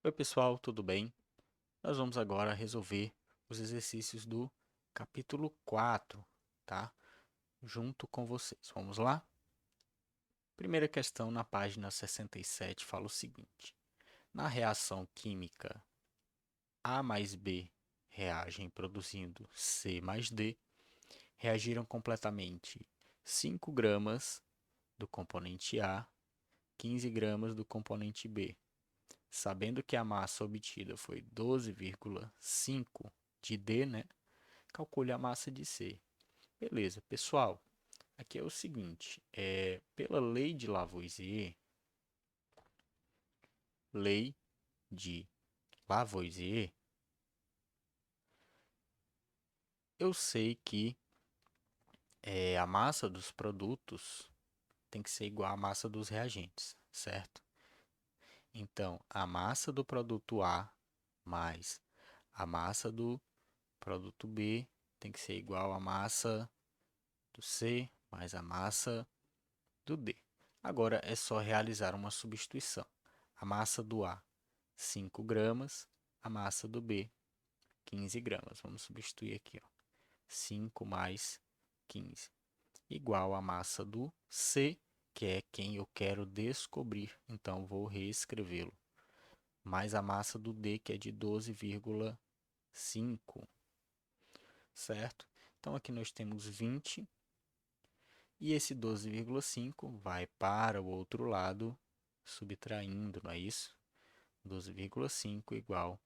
Oi, pessoal, tudo bem? Nós vamos agora resolver os exercícios do capítulo 4, tá? Junto com vocês. Vamos lá? Primeira questão na página 67 fala o seguinte: na reação química A mais B reagem produzindo C mais D, reagiram completamente 5 gramas do componente A, 15 gramas do componente B. Sabendo que a massa obtida foi 12,5 de D, né? Calcule a massa de C. Beleza, pessoal. Aqui é o seguinte, pela lei de Lavoisier, lei de Lavoisier, eu sei que a massa dos produtos tem que ser igual à massa dos reagentes, certo? Então, a massa do produto A mais a massa do produto B tem que ser igual à massa do C mais a massa do D. Agora é só realizar uma substituição. A massa do A, 5 gramas, a massa do B, 15 gramas. Vamos substituir aqui, ó. 5 mais 15, igual a massa do C, que é quem eu quero descobrir. Então, vou reescrevê-lo. Mais a massa do D, que é de 12,5, certo? Então, aqui nós temos 20, e esse 12,5 vai para o outro lado, subtraindo, não é isso? 12,5 igual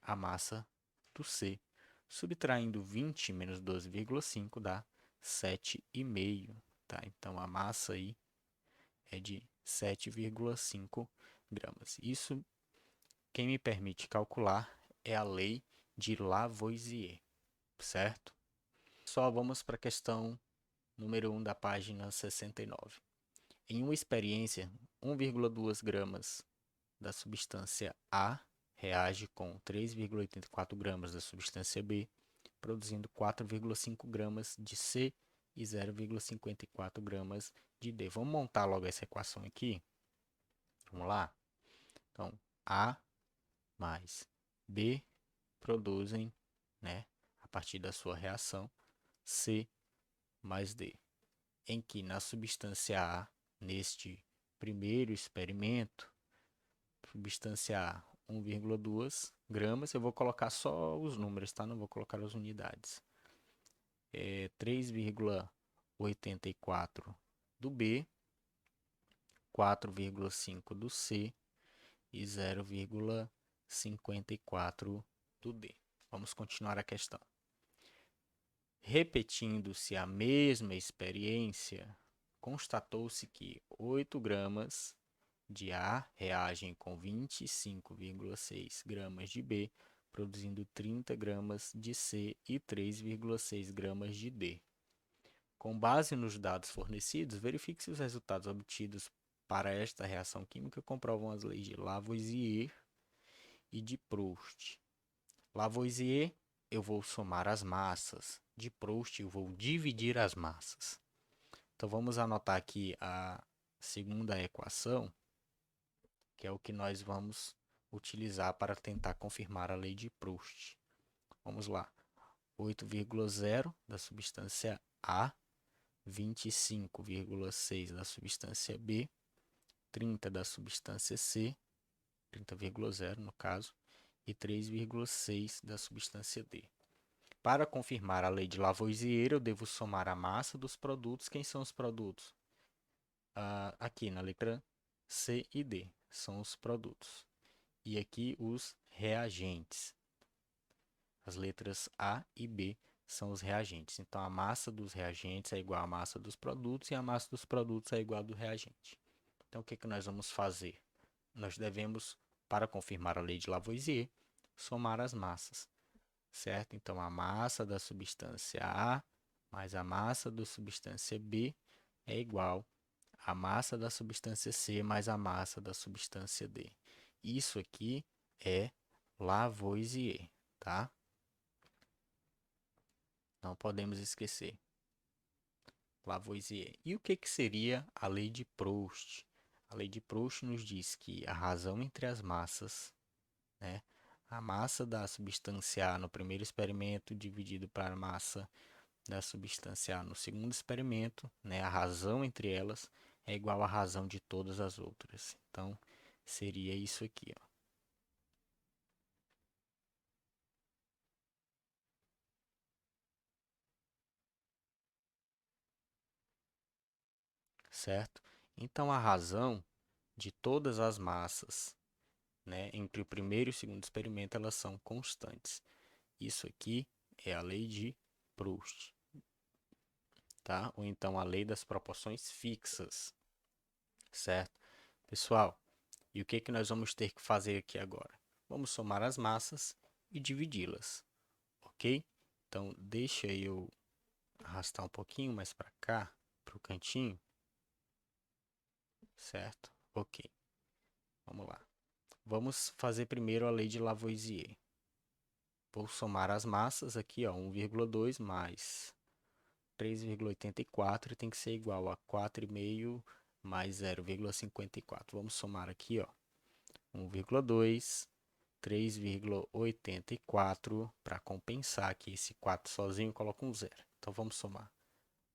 a massa do C. Subtraindo 20 menos 12,5 dá 7,5, tá? Então, a massa aí é de 7,5 gramas. Isso, quem me permite calcular, é a lei de Lavoisier, certo? Só vamos para a questão número 1 da página 69. Em uma experiência, 1,2 gramas da substância A reage com 3,84 gramas da substância B, produzindo 4,5 gramas de C e 0,54 gramas de D. Vamos montar logo essa equação aqui? Vamos lá? Então, A mais B produzem, né, a partir da sua reação, C mais D, em que na substância A, neste primeiro experimento, substância A 1,2 gramas, eu vou colocar só os números, tá? Não vou colocar as unidades. 3,84 do B, 4,5 do C e 0,54 do D. Vamos continuar a questão. Repetindo-se a mesma experiência, constatou-se que 8 gramas de A reagem com 25,6 gramas de B, produzindo 30 gramas de C e 3,6 gramas de D. Com base nos dados fornecidos, verifique se os resultados obtidos para esta reação química comprovam as leis de Lavoisier e de Proust. Lavoisier, eu vou somar as massas. De Proust, eu vou dividir as massas. Então, vamos anotar aqui a segunda equação, que é o que nós vamos utilizar para tentar confirmar a lei de Proust. Vamos lá. 8,0 da substância A, 25,6 da substância B, 30 da substância C, 30,0 no caso, e 3,6 da substância D. Para confirmar a lei de Lavoisier, eu devo somar a massa dos produtos. Quem são os produtos? Aqui na letra C e D são os produtos. E aqui os reagentes. As letras A e B são os reagentes. Então, a massa dos reagentes é igual à massa dos produtos e a massa dos produtos é igual à do reagente. Então, o que, que nós vamos fazer? Nós devemos, para confirmar a lei de Lavoisier, somar as massas, certo? Então, a massa da substância A mais a massa da substância B é igual à massa da substância C mais a massa da substância D. Isso aqui é Lavoisier, tá? Não podemos esquecer. Lavoisier. E o que, que seria a lei de Proust? A lei de Proust nos diz que a razão entre as massas né? A massa da substância A no primeiro experimento dividido para a massa da substância A no segundo experimento, né? A razão entre elas é igual à razão de todas as outras. Então, seria isso aqui, ó. Certo? Então, a razão de todas as massas, né, entre o primeiro e o segundo experimento, elas são constantes. Isso aqui é a lei de Proust, tá? Ou então a lei das proporções fixas, certo? Pessoal, e o que que nós vamos ter que fazer aqui agora? Vamos somar as massas e dividi-las, ok? Então, deixa eu arrastar um pouquinho mais para cá, para o cantinho, certo? Ok, vamos lá. Vamos fazer primeiro a lei de Lavoisier. Vou somar as massas aqui, ó, 1,2 mais 3,84 tem que ser igual a 4,5 mais 0,54. Vamos somar aqui, ó, 1,2, 3,84 para compensar aqui esse 4 sozinho, coloca um zero. Então vamos somar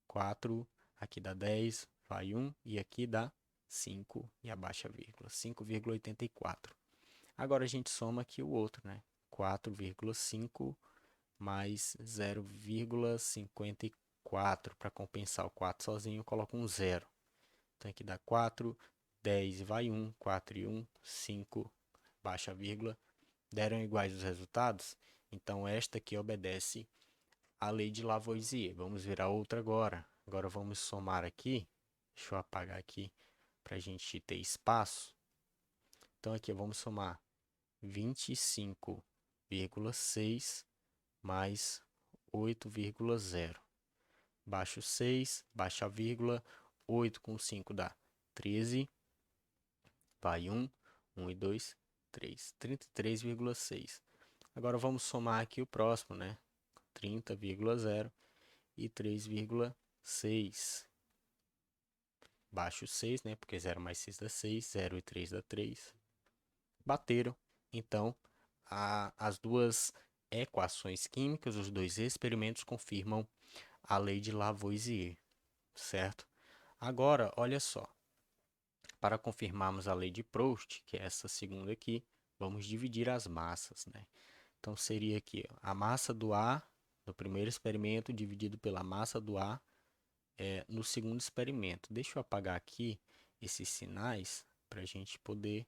4, aqui dá 10, vai 1 e aqui dá 5 e abaixa a vírgula, 5,84. Agora a gente soma aqui o outro, né? 4,5 mais 0,54 para compensar o 4 sozinho, eu coloco um zero. Então aqui dá 4, 10 vai 1, 4 e 1, 5, baixa a vírgula. Deram iguais os resultados? Então esta aqui obedece à lei de Lavoisier. Vamos ver a outra agora. Agora vamos somar aqui. Deixa eu apagar aqui para a gente ter espaço. Então aqui vamos somar 25,6 mais 8,0. Baixo 6, baixa a vírgula, 8 com 5 dá 13, vai 1, 1 e 2, 3, 33,6. Agora vamos somar aqui o próximo, né? 30,0 e 3,6. Baixo 6, né? Porque 0 mais 6 dá 6, 0 e 3 dá 3. Bateram. Então, as duas equações químicas, os dois experimentos confirmam a lei de Lavoisier, certo? Agora, olha só. Para confirmarmos a lei de Proust, que é essa segunda aqui, vamos dividir as massas, né? Então, seria aqui ó, a massa do A no primeiro experimento dividido pela massa do A no segundo experimento. Deixa eu apagar aqui esses sinais para a gente poder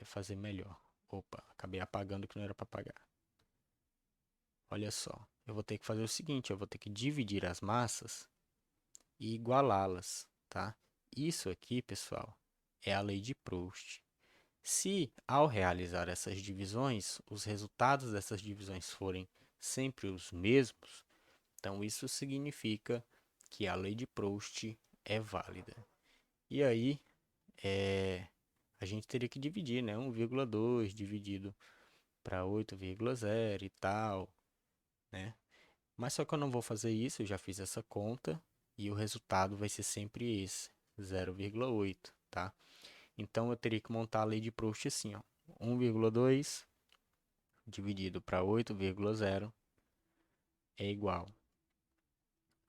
fazer melhor. Opa, acabei apagando o que não era para apagar. Olha só, eu vou ter que fazer o seguinte, eu vou ter que dividir as massas e igualá-las, tá? Isso aqui, pessoal, é a lei de Proust. Se, ao realizar essas divisões, os resultados dessas divisões forem sempre os mesmos, então isso significa que a lei de Proust é válida. E aí, a gente teria que dividir, né? 1,2 dividido para 8,0 e tal, né? Mas só que eu não vou fazer isso, eu já fiz essa conta e o resultado vai ser sempre esse, 0,8, tá? Então eu teria que montar a lei de Proust assim, ó. 1,2 dividido para 8,0 é igual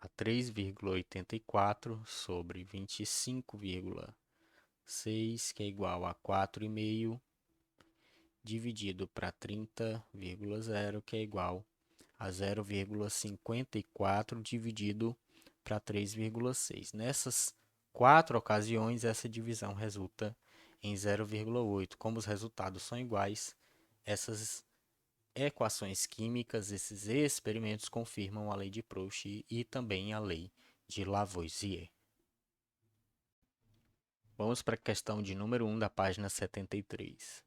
a 3,84 sobre 25,6, que é igual a 4,5 dividido para 30,0, que é igual a 0,54 dividido para 3,6. Nessas quatro ocasiões, essa divisão resulta em 0,8. Como os resultados são iguais, essas equações químicas, esses experimentos confirmam a lei de Proust e também a lei de Lavoisier. Vamos para a questão de número 1 da página 73.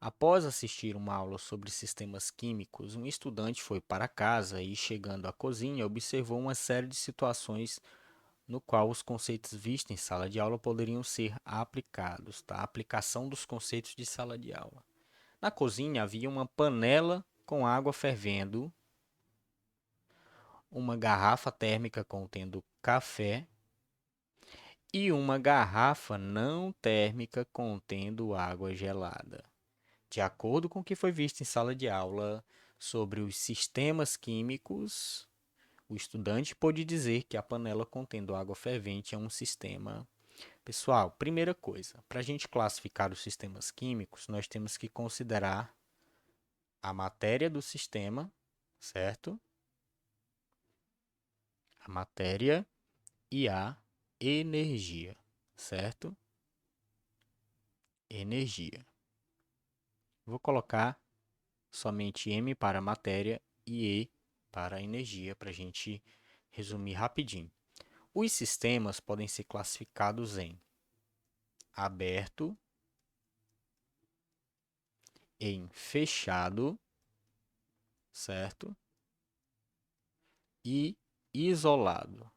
Após assistir uma aula sobre sistemas químicos, um estudante foi para casa e, chegando à cozinha, observou uma série de situações no qual os conceitos vistos em sala de aula poderiam ser aplicados, tá? A aplicação dos conceitos de sala de aula. Na cozinha havia uma panela com água fervendo, uma garrafa térmica contendo café e uma garrafa não térmica contendo água gelada. De acordo com o que foi visto em sala de aula sobre os sistemas químicos, o estudante pôde dizer que a panela contendo água fervente é um sistema. Pessoal, primeira coisa, para a gente classificar os sistemas químicos, nós temos que considerar a matéria do sistema, certo? A matéria e a energia, certo? Energia. Vou colocar somente M para matéria e E para energia, para a gente resumir rapidinho. Os sistemas podem ser classificados em aberto, em fechado, certo? E isolado,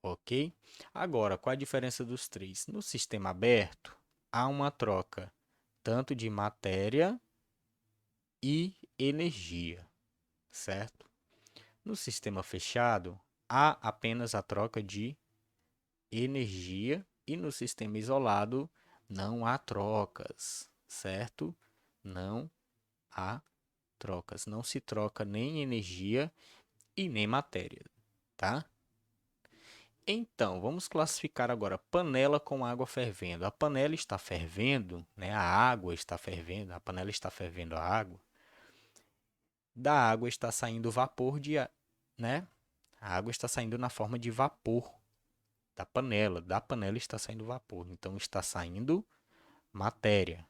ok? Agora, qual a diferença dos três? No sistema aberto, há uma troca tanto de matéria e energia, certo? No sistema fechado, há apenas a troca de energia e no sistema isolado não há trocas, certo? Não há trocas, não se troca nem energia e nem matéria, tá? Então, vamos classificar agora panela com água fervendo. A panela está fervendo, né? A água está fervendo, a panela está fervendo a água. Da água está saindo vapor né? A água está saindo na forma de vapor da panela está saindo vapor. Então está saindo matéria.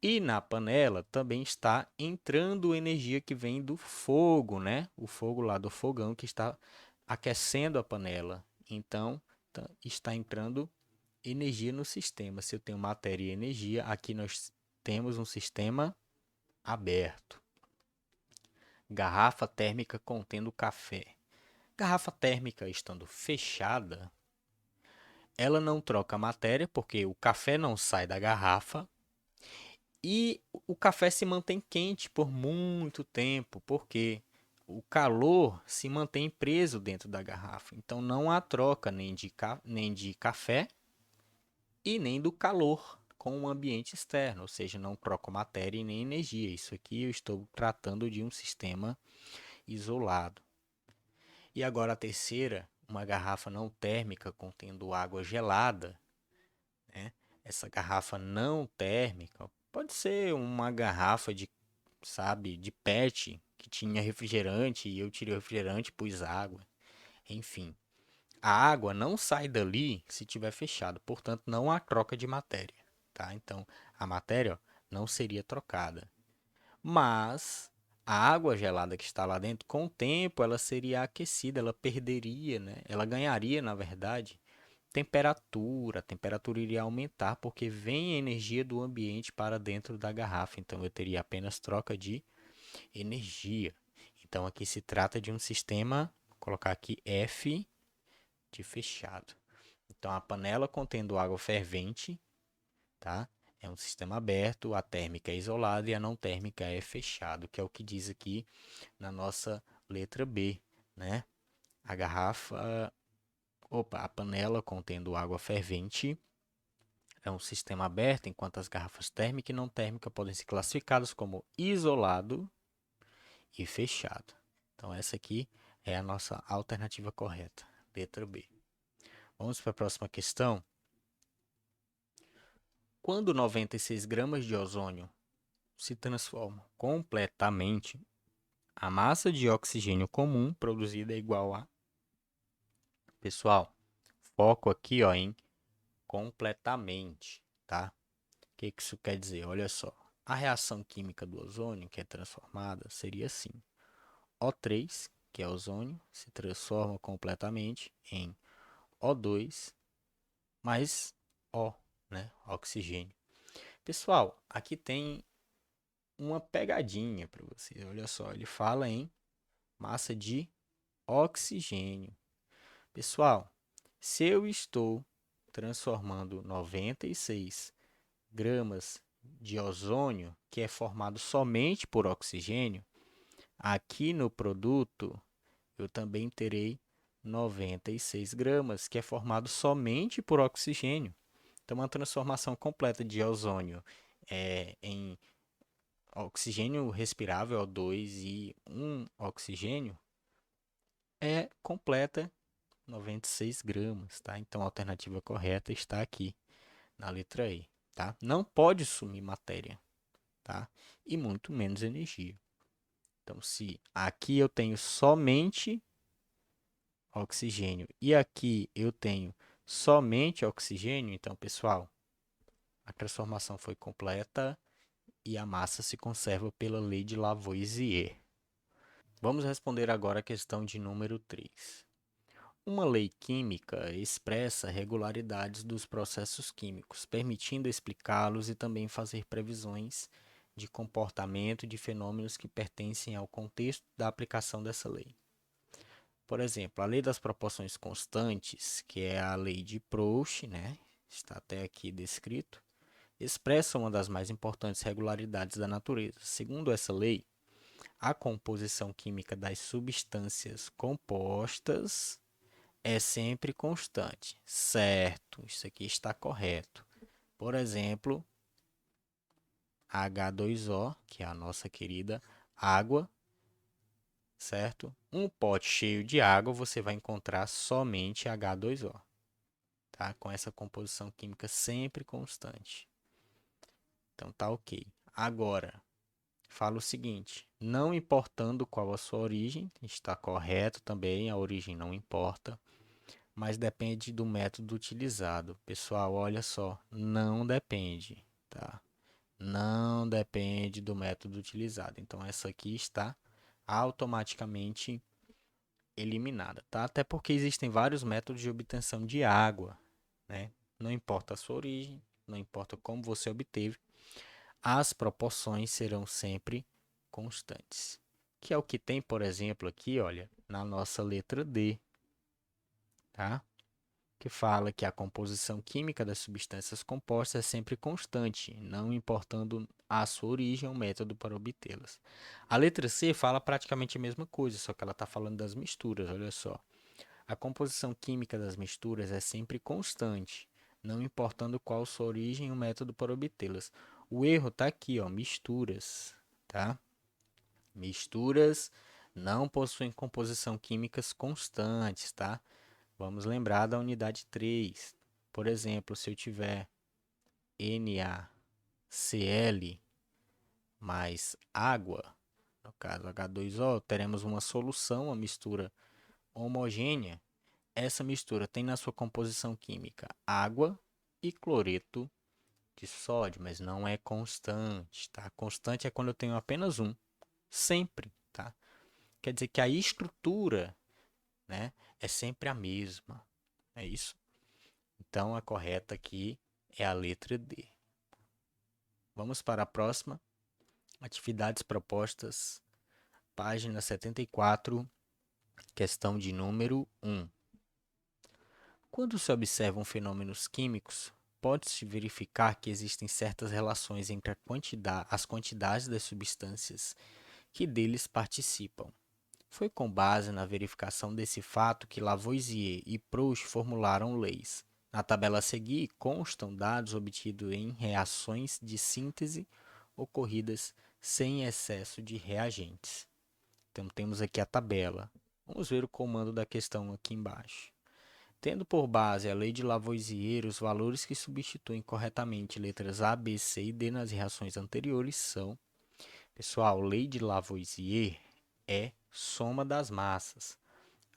E na panela também está entrando energia que vem do fogo, né? O fogo lá do fogão que está aquecendo a panela. Então está entrando energia no sistema. Se eu tenho matéria e energia, aqui nós temos um sistema aberto. Garrafa térmica contendo café. Garrafa térmica estando fechada, ela não troca matéria porque o café não sai da garrafa e o café se mantém quente por muito tempo, porque o calor se mantém preso dentro da garrafa. Então não há troca nem de café e nem do calor com o ambiente externo, ou seja, não troco matéria e nem energia. Isso aqui eu estou tratando de um sistema isolado. E agora a terceira, uma garrafa não térmica contendo água gelada, né? Essa garrafa não térmica pode ser uma garrafa de, sabe, de PET que tinha refrigerante e eu tirei o refrigerante e pus água. Enfim, a água não sai dali se tiver fechado, portanto não há troca de matéria, tá? Então a matéria, ó, não seria trocada. Mas a água gelada que está lá dentro, com o tempo ela seria aquecida, ela perderia, né? Ela ganharia, na verdade, temperatura. A temperatura iria aumentar porque vem energia do ambiente para dentro da garrafa. Então eu teria apenas troca de energia. Então aqui se trata de um sistema, vou colocar aqui F de fechado. Então a panela contendo água fervente, tá? É um sistema aberto, a térmica é isolada e a não térmica é fechado, que é o que diz aqui na nossa letra B, né? A garrafa, a panela contendo água fervente é um sistema aberto, enquanto as garrafas térmica e não térmica podem ser classificadas como isolado e fechado. Então essa aqui é a nossa alternativa correta, letra B. Vamos para a próxima questão. Quando 96 gramas de ozônio se transformam completamente, a massa de oxigênio comum produzida é igual a... Pessoal, foco aqui ó, em completamente, tá? O que isso quer dizer? Olha só. A reação química do ozônio, que é transformada, seria assim. O3, que é ozônio, se transforma completamente em O2 mais O, né? Oxigênio. Pessoal, aqui tem uma pegadinha para vocês. Olha só, ele fala em massa de oxigênio. Pessoal, se eu estou transformando 96 gramas de ozônio, que é formado somente por oxigênio, aqui no produto eu também terei 96 gramas, que é formado somente por oxigênio. Então, uma transformação completa de ozônio em oxigênio respirável, O2, e um oxigênio é completa 96 gramas, tá? Então, a alternativa correta está aqui na letra E, tá? Não pode sumir matéria, tá? E muito menos energia. Então, se aqui eu tenho somente oxigênio e aqui eu tenho somente oxigênio, então, pessoal, a transformação foi completa e a massa se conserva pela lei de Lavoisier. Vamos responder agora a questão de número 3. Uma lei química expressa regularidades dos processos químicos, permitindo explicá-los e também fazer previsões de comportamento de fenômenos que pertencem ao contexto da aplicação dessa lei. Por exemplo, a lei das proporções constantes, que é a lei de Proust, né? Está até aqui descrito, expressa uma das mais importantes regularidades da natureza. Segundo essa lei, a composição química das substâncias compostas é sempre constante. Certo, isso aqui está correto. Por exemplo, H2O, que é a nossa querida água, certo? Um pote cheio de água, você vai encontrar somente H2O, tá? Com essa composição química sempre constante. Então tá ok. Agora, fala o seguinte: não importando qual a sua origem, está correto também, a origem não importa, mas depende do método utilizado. Pessoal, olha só, não depende, tá? Não depende do método utilizado. Então, essa aqui está automaticamente eliminada, tá? Até porque existem vários métodos de obtenção de água, né? Não importa a sua origem, não importa como você obteve, as proporções serão sempre constantes. Que é o que tem, por exemplo, aqui, olha, na nossa letra D, tá? Que fala que a composição química das substâncias compostas é sempre constante, não importando a sua origem ou método para obtê-las. A letra C fala praticamente a mesma coisa, só que ela está falando das misturas, olha só. A composição química das misturas é sempre constante, não importando qual sua origem ou método para obtê-las. O erro está aqui, ó, misturas, tá? Misturas não possuem composição químicas constantes, tá? Vamos lembrar da unidade 3. Por exemplo, se eu tiver NaCl mais água, no caso H2O, teremos uma solução, uma mistura homogênea. Essa mistura tem na sua composição química água e cloreto de sódio, mas não é constante, tá? Constante é quando eu tenho apenas um, sempre, tá? Quer dizer que a estrutura, né, é sempre a mesma. É isso? Então, a correta aqui é a letra D. Vamos para a próxima. Atividades propostas, página 74, questão de número 1. Quando se observam fenômenos químicos, pode-se verificar que existem certas relações entre as quantidades das substâncias que deles participam. Foi com base na verificação desse fato que Lavoisier e Proust formularam leis. Na tabela a seguir constam dados obtidos em reações de síntese ocorridas sem excesso de reagentes. Então temos aqui a tabela. Vamos ver o comando da questão aqui embaixo. Tendo por base a lei de Lavoisier, os valores que substituem corretamente letras A, B, C e D nas reações anteriores são... Pessoal, lei de Lavoisier é soma das massas.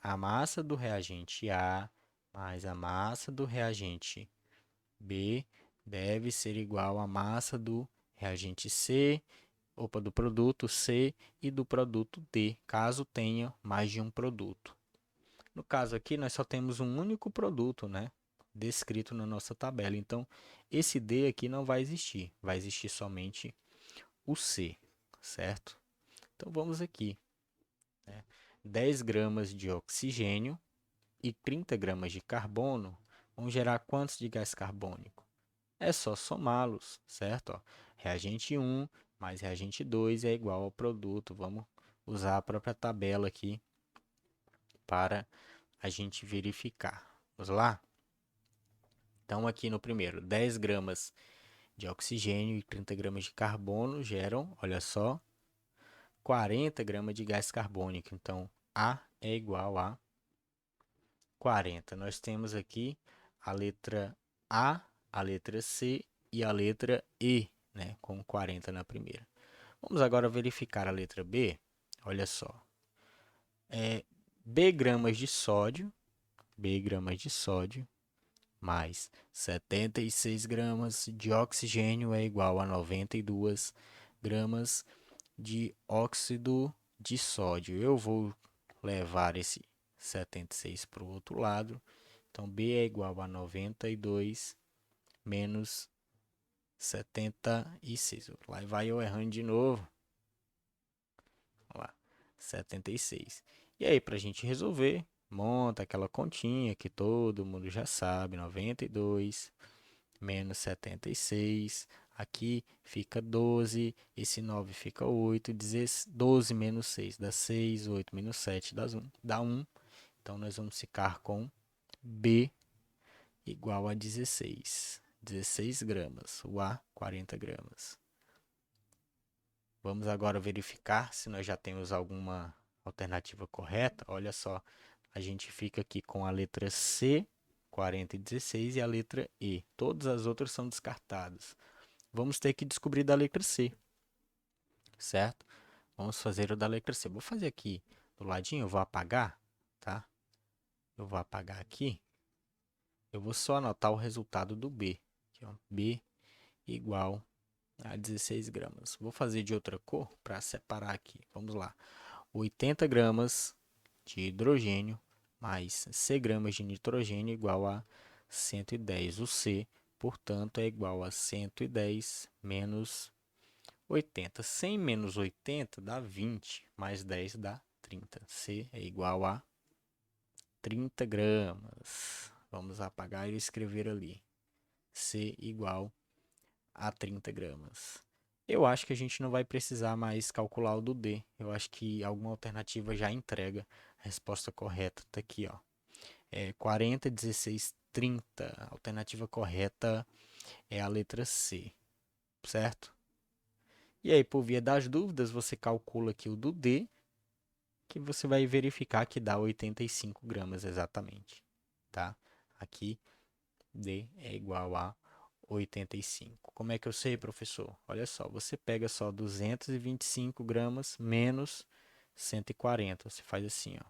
A massa do reagente A mais a massa do reagente B deve ser igual à massa do reagente C, do produto C e do produto D, caso tenha mais de um produto. No caso aqui, nós só temos um único produto, né, descrito na nossa tabela. Então, esse D aqui não vai existir, vai existir somente o C, certo? Então, vamos aqui, né? 10 gramas de oxigênio e 30 gramas de carbono vão gerar quantos de gás carbônico? É só somá-los, certo? Ó, reagente 1 mais reagente 2 é igual ao produto. Vamos usar a própria tabela aqui para a gente verificar. Vamos lá? Então, aqui no primeiro, 10 gramas de oxigênio e 30 gramas de carbono geram, olha só, 40 gramas de gás carbônico. Então, A é igual a 40. Nós temos aqui a letra A, a letra C e a letra E, né, com 40 na primeira. Vamos agora verificar a letra B. Olha só. B gramas de sódio, mais 76 gramas de oxigênio é igual a 92 gramas de óxido de sódio. Eu vou levar esse 76 para o outro lado. Então, B é igual a 92 menos 76. Lá vai eu errando de novo. Vamos lá, 76. E aí, para a gente resolver, monta aquela continha que todo mundo já sabe, 92 menos 76. Aqui fica 12, esse 9 fica 8, 12 menos 6 dá 6, 8 menos 7 dá 1. Então, nós vamos ficar com B igual a 16. 16 gramas, o A, 40 gramas. Vamos agora verificar se nós já temos alguma alternativa correta. Olha só, a gente fica aqui com a letra C, 40 e 16, e a letra E. Todas as outras são descartadas. Vamos ter que descobrir da letra C, certo? Vamos fazer o da letra C. Vou fazer aqui do ladinho, eu vou apagar, tá? Eu vou apagar aqui. Eu vou só anotar o resultado do B. Aqui, ó, B igual a 16 gramas. Vou fazer de outra cor para separar aqui. Vamos lá. 80 gramas de hidrogênio mais C gramas de nitrogênio igual a 110. O C, portanto, é igual a 110 menos 80. 100 menos 80 dá 20, mais 10 dá 30. C é igual a 30 gramas. Vamos apagar e escrever ali. C igual a 30 gramas. Eu acho que a gente não vai precisar mais calcular o do D. Eu acho que alguma alternativa já entrega a resposta correta. Está aqui, ó. 40, 16, 30. A alternativa correta é a letra C, certo? E aí, por via das dúvidas, você calcula aqui o do D, que você vai verificar que dá 85 gramas exatamente, tá? Aqui, D é igual a 85. Como é que eu sei, professor? Olha só, você pega só 225 gramas menos 140. Você faz assim, ó.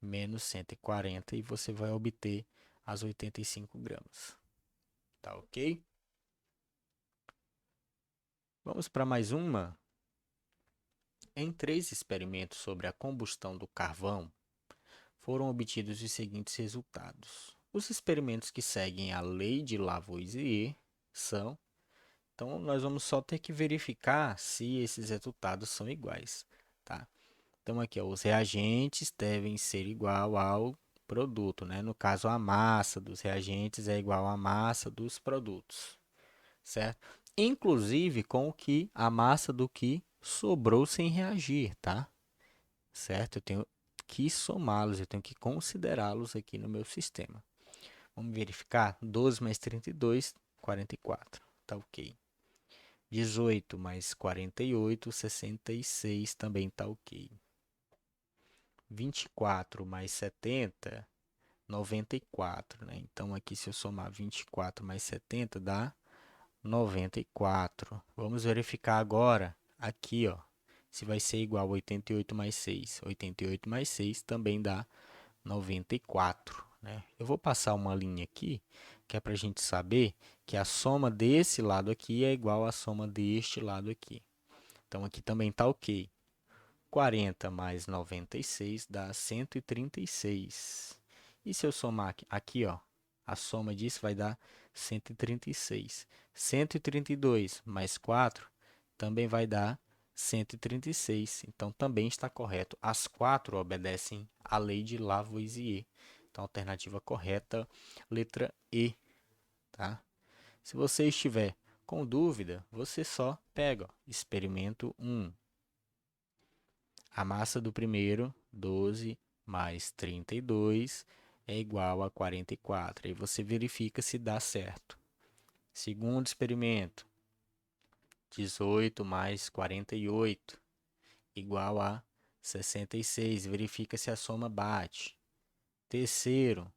Menos 140 e você vai obter as 85 gramas. Tá ok? Vamos para mais uma. Em 3 experimentos sobre a combustão do carvão, foram obtidos os seguintes resultados. Os experimentos que seguem a lei de Lavoisier são. Então, nós vamos só ter que verificar se esses resultados são iguais, tá? Então, aqui, ó, os reagentes devem ser igual ao produto, né? No caso, a massa dos reagentes é igual à massa dos produtos, certo? Inclusive com o que a massa do que sobrou sem reagir, tá? Certo? Eu tenho que somá-los, eu tenho que considerá-los aqui no meu sistema. Vamos verificar? 12 mais 32, 44. Tá ok. 18 mais 48, 66 também tá ok. 24 mais 70, 94, né? Então, aqui se eu somar 24 mais 70 dá 94. Vamos verificar agora aqui, ó, se vai ser igual a 88 mais 6. 88 mais 6 também dá 94, né? Eu vou passar uma linha aqui, que é para a gente saber que a soma desse lado aqui é igual à soma deste lado aqui. Então, aqui também está ok. 40 mais 96 dá 136. E se eu somar aqui, ó, a soma disso vai dar 136. 132 mais 4 também vai dar 136. Então, também está correto. As 4 obedecem à lei de Lavoisier. Então, a alternativa correta, letra E, tá? Se você estiver com dúvida, você só pega, ó, experimento 1. A massa do primeiro, 12 mais 32, é igual a 44. Aí você verifica se dá certo. Segundo experimento, 18 mais 48 igual a 66. Verifica se a soma bate. Terceiro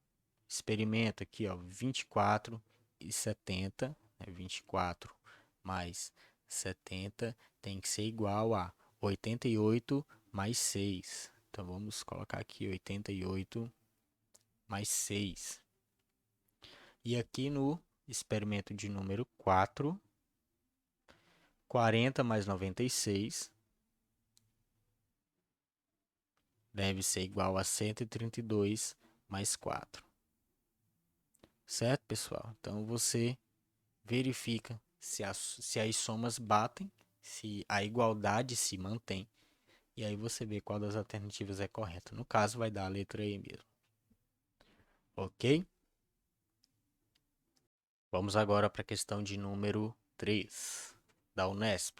experimento aqui, ó, 24 e 70, 24 mais 70 tem que ser igual a 88 mais 6. Então vamos colocar aqui 88 mais 6. E aqui no experimento de número 4, 40 mais 96 deve ser igual a 132 mais 4. Certo, pessoal? Então você verifica se as somas batem, se a igualdade se mantém, e aí você vê qual das alternativas é correta. No caso, vai dar a letra E mesmo. Ok? Vamos agora para a questão de número 3, da Unesp.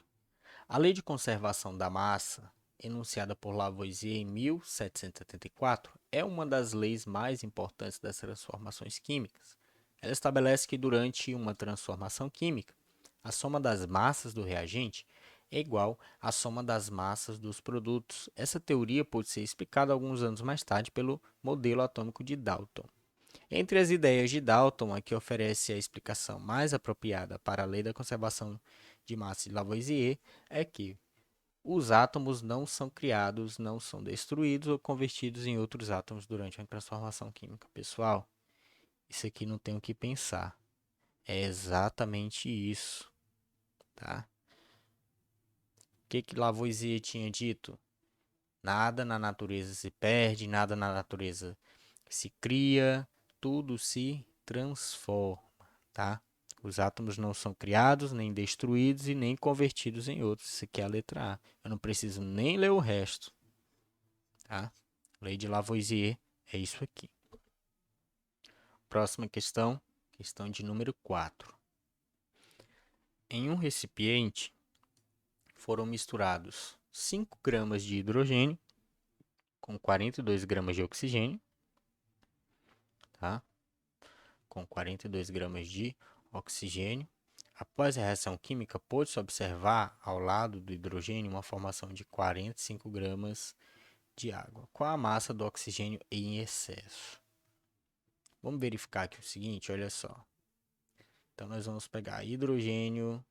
A Lei de Conservação da Massa, enunciada por Lavoisier em 1774, é uma das leis mais importantes das transformações químicas. Ela estabelece que durante uma transformação química, a soma das massas do reagente é igual à soma das massas dos produtos. Essa teoria pode ser explicada alguns anos mais tarde pelo modelo atômico de Dalton. Entre as ideias de Dalton, a que oferece a explicação mais apropriada para a lei da conservação de massa de Lavoisier é que os átomos não são criados, não são destruídos ou convertidos em outros átomos durante uma transformação química. Pessoal, isso aqui não tem o que pensar. É exatamente isso, tá? O que Lavoisier tinha dito? Nada na natureza se perde, nada na natureza se cria, tudo se transforma, tá? Os átomos não são criados, nem destruídos e nem convertidos em outros. Isso aqui é a letra A. Eu não preciso nem ler o resto, tá? Lei de Lavoisier é isso aqui. Próxima questão, questão de número 4. Em um recipiente foram misturados 5 gramas de hidrogênio com 42 gramas de oxigênio, tá? Com 42 gramas de oxigênio. Após a reação química, pôde-se observar ao lado do hidrogênio uma formação de 45 gramas de água. Qual a massa do oxigênio em excesso? Vamos verificar aqui o seguinte, olha só. Então, nós vamos pegar hidrogênio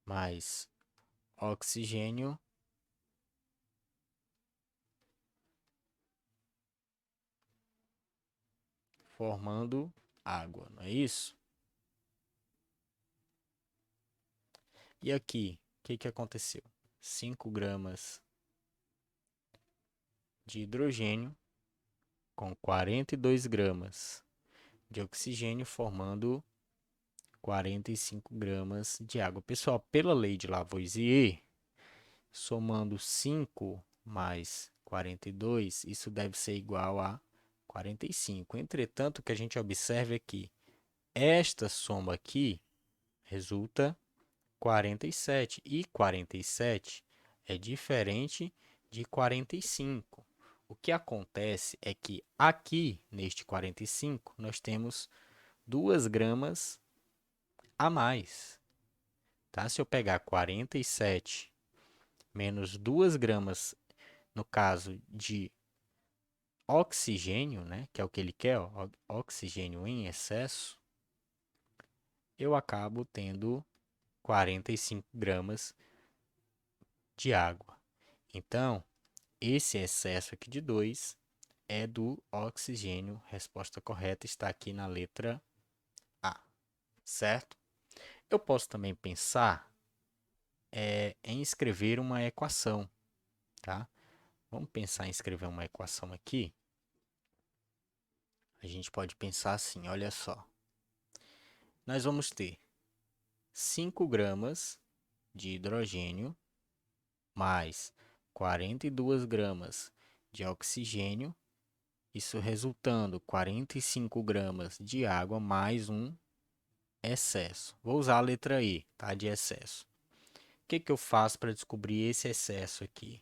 mais oxigênio formando água, não é isso? E aqui, o que aconteceu? 5 gramas de hidrogênio com 42 gramas de oxigênio formando 45 gramas de água. Pessoal, pela lei de Lavoisier, somando 5 mais 42, isso deve ser igual a 45. Entretanto, o que a gente observa é que esta soma aqui resulta 47. E 47 é diferente de 45. O que acontece é que aqui, neste 45, nós temos 2 gramas a mais. Tá? Se eu pegar 47 menos 2 gramas, no caso de oxigênio, né, que é o que ele quer, ó, oxigênio em excesso, eu acabo tendo 45 gramas de água. Então, esse excesso aqui de 2 é do oxigênio. Resposta correta está aqui na letra A, certo? Eu posso também pensar em escrever uma equação, tá? Vamos pensar em escrever uma equação aqui. A gente pode pensar assim, olha só. Nós vamos ter 5 gramas de hidrogênio mais 42 gramas de oxigênio, isso resultando 45 gramas de água mais um excesso. Vou usar a letra E, tá? De excesso. que eu faço para descobrir esse excesso aqui?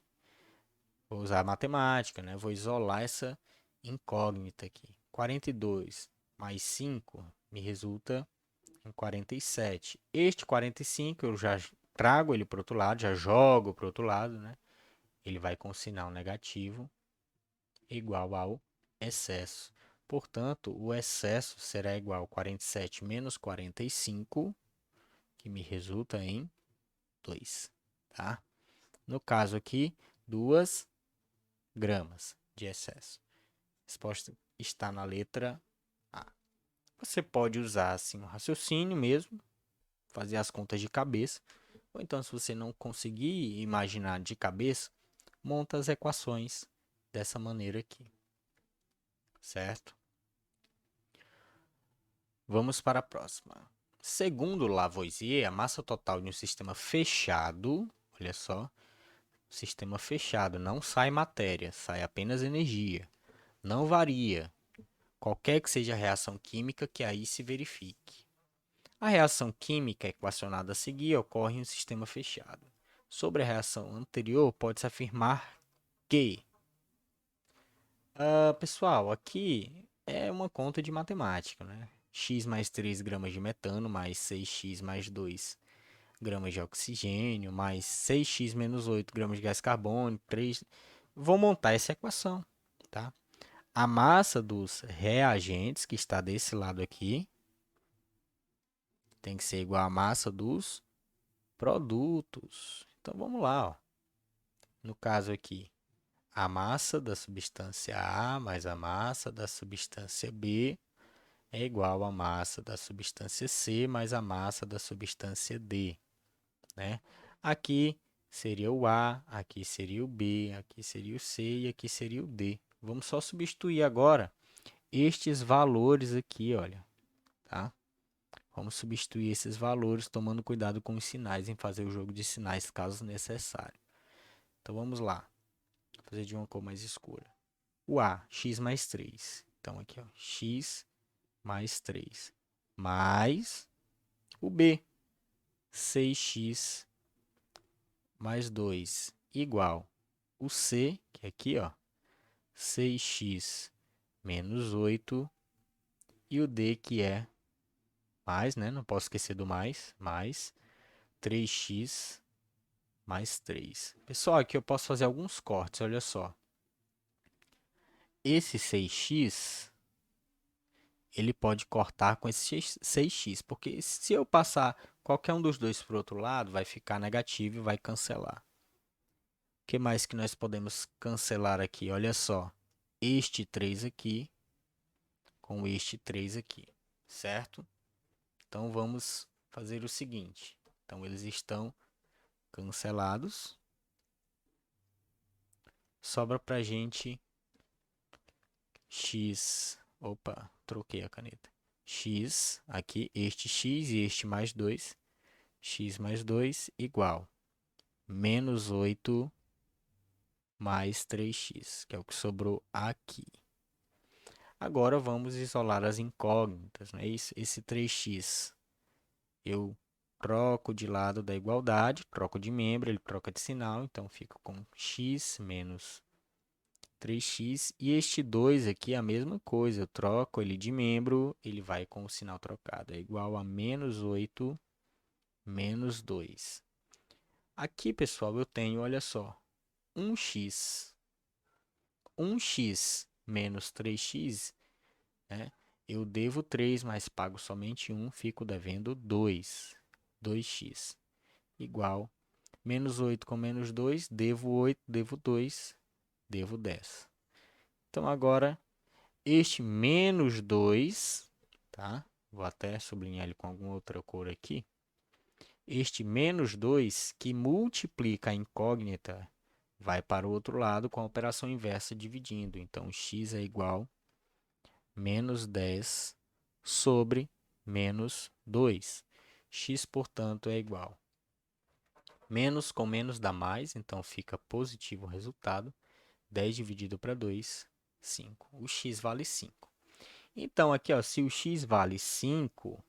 Vou usar a matemática, né? Vou isolar essa incógnita aqui. 42 mais 5 me resulta em 47. Este 45 eu já trago ele para o outro lado, já jogo para o outro lado, né? Ele vai com sinal negativo igual ao excesso. Portanto, o excesso será igual a 47 menos 45, que me resulta em 2, tá? No caso aqui, 2 gramas de excesso. A resposta está na letra A. Você pode usar assim um raciocínio mesmo, fazer as contas de cabeça, ou então se você não conseguir imaginar de cabeça, monta as equações dessa maneira aqui, certo? Vamos para a próxima. Segundo Lavoisier, a massa total de um sistema fechado, olha só, sistema fechado, não sai matéria, sai apenas energia. Não varia, qualquer que seja a reação química que aí se verifique. A reação química equacionada a seguir ocorre em um sistema fechado. Sobre a reação anterior, pode-se afirmar que... pessoal, aqui é uma conta de matemática, né? X mais 3 gramas de metano, mais 6x mais 2 gramas de oxigênio, mais 6x menos 8 gramas de gás carbônico, 3... Vou montar essa equação, tá? A massa dos reagentes, que está desse lado aqui, tem que ser igual à massa dos produtos. Então, vamos lá, ó. No caso aqui, a massa da substância A mais a massa da substância B é igual à massa da substância C mais a massa da substância D, né? Aqui seria o A, aqui seria o B, aqui seria o C e aqui seria o D. Vamos só substituir agora estes valores aqui, olha, tá? Vamos substituir esses valores tomando cuidado com os sinais em fazer o jogo de sinais caso necessário. Então vamos lá, vou fazer de uma cor mais escura. O A, x mais 3. Então aqui, ó, x mais 3. Mais o B, 6x mais 2 igual o C, que é aqui, ó, 6x menos 8, e o D, que é mais, né? Não posso esquecer do mais 3x mais 3. Pessoal, aqui eu posso fazer alguns cortes, olha só. Esse 6x, ele pode cortar com esse 6x, porque se eu passar qualquer um dos dois para o outro lado, vai ficar negativo e vai cancelar. O que mais que nós podemos cancelar aqui? Olha só, este 3 aqui com este 3 aqui, certo? Então, vamos fazer o seguinte. Então, eles estão cancelados. Sobra para a gente x... Opa, troquei a caneta. X, aqui, este x e este mais 2. X mais 2 igual menos 8 mais 3x, que é o que sobrou aqui. Agora vamos isolar as incógnitas, né? Esse 3x eu troco de lado da igualdade, troco de membro, ele troca de sinal, então fica com x menos 3x. E este 2 aqui é a mesma coisa, eu troco ele de membro, ele vai com o sinal trocado, é igual a menos 8 menos 2. Aqui, pessoal, eu tenho, olha só, 1x. 1x menos 3x, né? Eu devo 3, mas pago somente 1, fico devendo 2. 2x igual menos 8 com menos 2, devo 8, devo 2, devo 10. Então, agora, este menos 2, tá? Vou até sublinhar ele com alguma outra cor aqui. Este menos 2, que multiplica a incógnita, vai para o outro lado com a operação inversa dividindo. Então, x é igual a menos 10 sobre menos 2. X, portanto, é igual. Menos com menos dá mais, então fica positivo o resultado. 10 dividido para 2, 5. O x vale 5. Então, aqui, ó, se o x vale 5,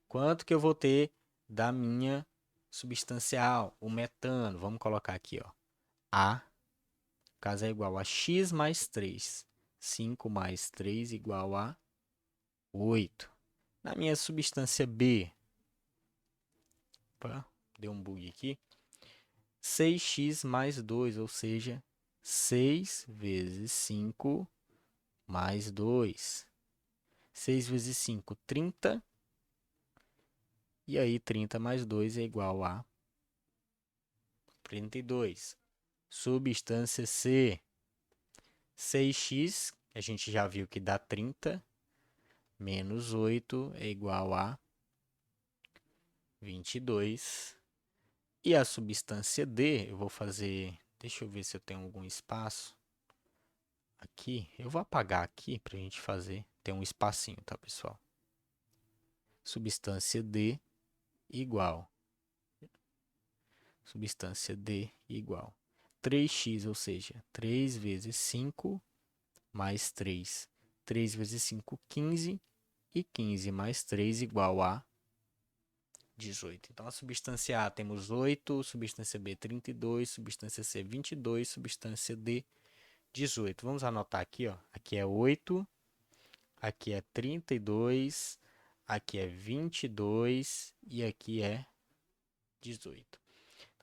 quanto que eu vou ter da minha Substância A, o metano. Vamos colocar aqui, ó. A, no caso, é igual a x mais 3. 5 mais 3 igual a 8. Na minha substância B, opa, deu um bug aqui. 6x mais 2, ou seja, 6 vezes 5 mais 2. 6 vezes 5, 30. E aí, 30 mais 2 é igual a 32. Substância C, 6x, a gente já viu que dá 30, menos 8 é igual a 22. E a substância D, eu vou fazer, deixa eu ver se eu tenho algum espaço aqui. Eu vou apagar aqui para a gente fazer, tem um espacinho, tá, pessoal? Substância D igual, substância D igual 3x, ou seja, 3 vezes 5 mais 3. 3 vezes 5, 15. E 15 mais 3 igual a 18. Então, a substância A temos 8, substância B 32, substância C 22, substância D 18. Vamos anotar aqui, ó. Aqui é 8, aqui é 32, aqui é 22 e aqui é 18.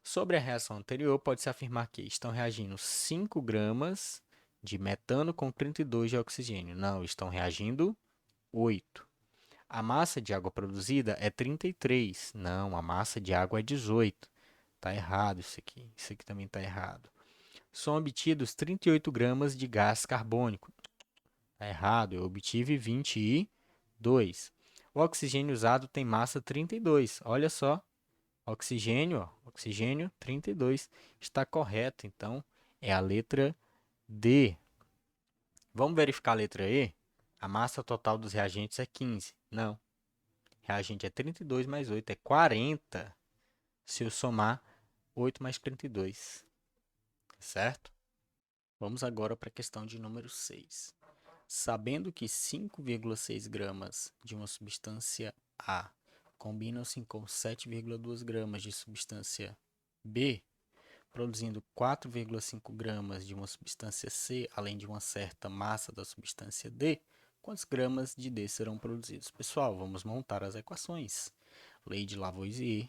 Sobre a reação anterior, pode-se afirmar que estão reagindo 5 gramas de metano com 32 de oxigênio. Não, estão reagindo 8. A massa de água produzida é 33. Não, a massa de água é 18. Está errado isso aqui. Isso aqui também está errado. São obtidos 38 gramas de gás carbônico. Está errado, eu obtive 22. O oxigênio usado tem massa 32. Olha só, oxigênio, ó, oxigênio 32. Está correto, então é a letra D. Vamos verificar a letra E? A massa total dos reagentes é 15. Não. Reagente é 32 mais 8 é 40. Se eu somar 8 mais 32. Certo? Vamos agora para a questão de número 6. Sabendo que 5,6 gramas de uma substância A combinam-se com 7,2 gramas de substância B, produzindo 4,5 gramas de uma substância C, além de uma certa massa da substância D, quantos gramas de D serão produzidos? Pessoal, vamos montar as equações. Lei de Lavoisier,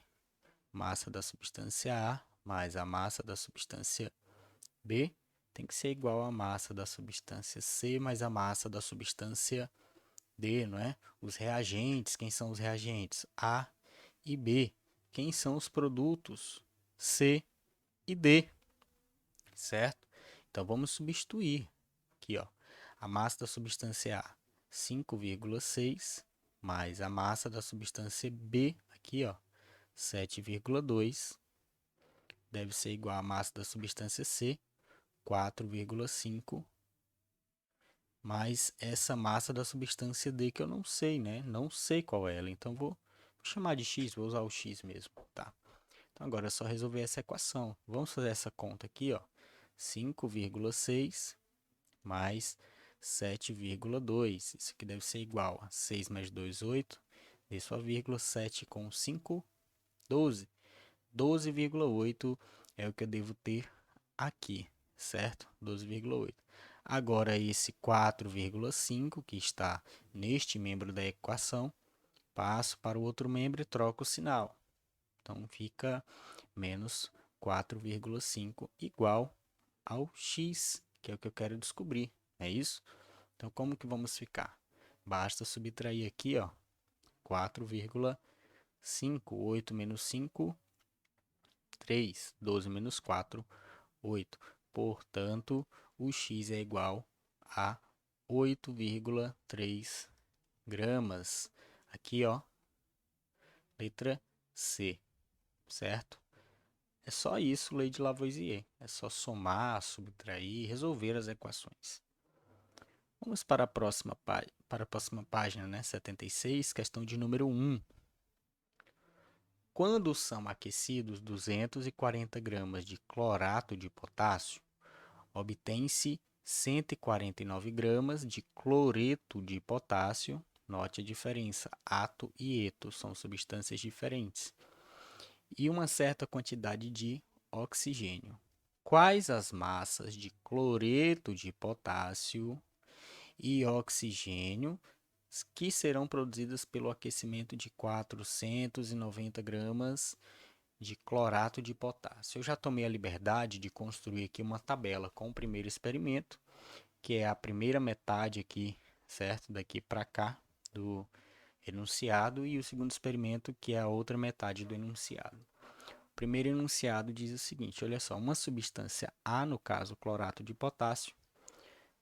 massa da substância A mais a massa da substância B tem que ser igual à massa da substância C mais a massa da substância D, não é? Os reagentes, quem são os reagentes? A e B. Quem são os produtos? C e D, certo? Então, vamos substituir aqui, ó. A massa da substância A, 5,6, mais a massa da substância B, aqui, ó, 7,2, deve ser igual à massa da substância C, 4,5, mais essa massa da substância D que eu não sei, né? Não sei qual é ela, então vou chamar de X, vou usar o X mesmo, tá? Então agora é só resolver essa equação. Vamos fazer essa conta aqui, ó. 5,6 mais 7,2. Isso aqui deve ser igual a 6 mais 2, 8. Desço a vírgula, 7 com 5, 12. 12,8 é o que eu devo ter aqui, certo? 12,8. Agora, esse 4,5 que está neste membro da equação, passo para o outro membro e troco o sinal. Então, fica menos 4,5 igual ao x, que é o que eu quero descobrir. É isso? Então, como que vamos ficar? Basta subtrair aqui, ó, 4,5. 8 menos 5, 3. 12 menos 4, 8. Portanto, o x é igual a 8,3 gramas. Aqui, ó, letra C, certo? É só isso, lei de Lavoisier. É só somar, subtrair, resolver as equações. Vamos para a próxima página, né? 76, questão de número 1. Quando são aquecidos 240 gramas de clorato de potássio, obtém-se 149 gramas de cloreto de potássio. Note a diferença, ato e eto são substâncias diferentes. e uma certa quantidade de oxigênio. Quais as massas de cloreto de potássio e oxigênio que serão produzidas pelo aquecimento de 490 gramas de clorato de potássio? Eu já tomei a liberdade de construir aqui uma tabela com o primeiro experimento, que é a primeira metade aqui, certo? Daqui para cá do enunciado, e o segundo experimento, que é a outra metade do enunciado. O primeiro enunciado diz o seguinte, olha só, uma substância A, no caso clorato de potássio,